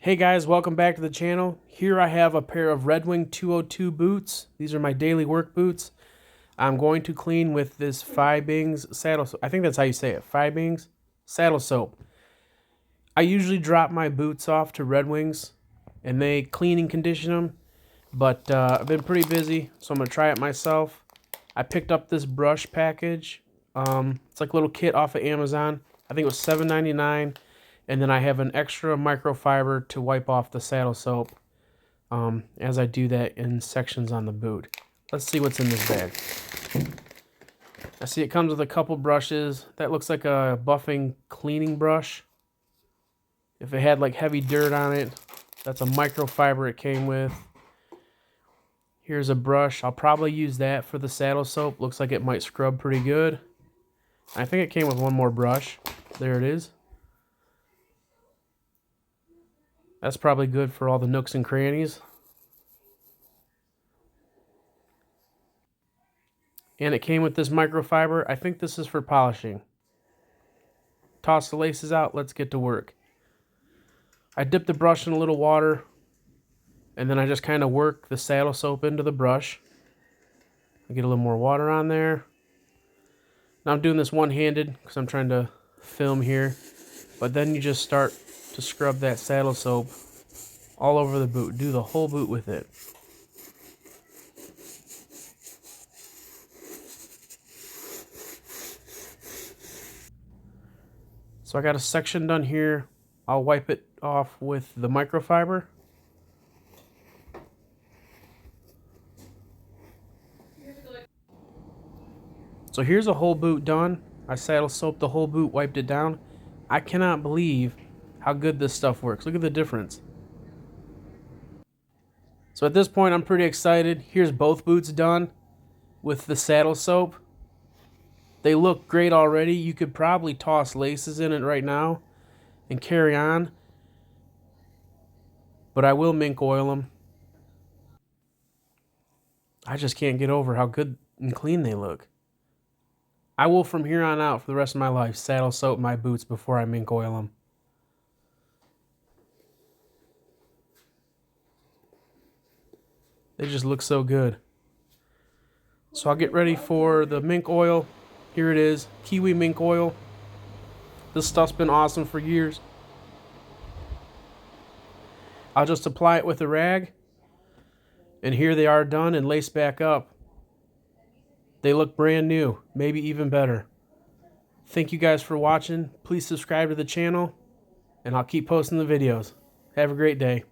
Hey guys, welcome back to the channel. Here I have a pair of Redwing 202 boots. These are my daily work boots. I'm going to clean with this Fibings saddle soap. I think that's how you say it, Fibings saddle soap. I usually drop my boots off to Redwings and they clean and condition them, but I've been pretty busy, so I'm going to try it myself. I picked up this brush package. It's like a little kit off of Amazon. I think it was $7.99. And then I have an extra microfiber to wipe off the saddle soap as I do that in sections on the boot. Let's see what's in this bag. I see it comes with a couple brushes. That looks like a buffing cleaning brush. If it had like heavy dirt on it, that's a microfiber it came with. Here's a brush. I'll probably use that for the saddle soap. Looks like it might scrub pretty good. I think it came with one more brush. There it is. That's probably good for all the nooks and crannies. And it came with this microfiber. I think this is for polishing. Toss the laces out. Let's get to work. I dip the brush in a little water, and then I just kind of work the saddle soap into the brush. I get a little more water on there. Now I'm doing this one-handed because I'm trying to film here. But then you just start to scrub that saddle soap all over the boot. Do the whole boot with it. So I got a section done here. I'll wipe it off with the microfiber. So here's a whole boot done. I saddle soaped the whole boot, wiped it down. I cannot believe how good this stuff works. Look at the difference. So at this point, I'm pretty excited. Here's both boots done with the saddle soap. They look great already. You could probably toss laces in it right now and carry on. But I will mink oil them. I just can't get over how good and clean they look. I will from here on out for the rest of my life saddle soap my boots before I mink oil them. They just look so good. So I'll get ready for the mink oil. Here it is, kiwi mink oil. This stuff's been awesome for years. I'll just apply it with a rag. And here they are done and laced back up. They look brand new, maybe even better. Thank you guys for watching. Please subscribe to the channel, and I'll keep posting the videos. Have a great day.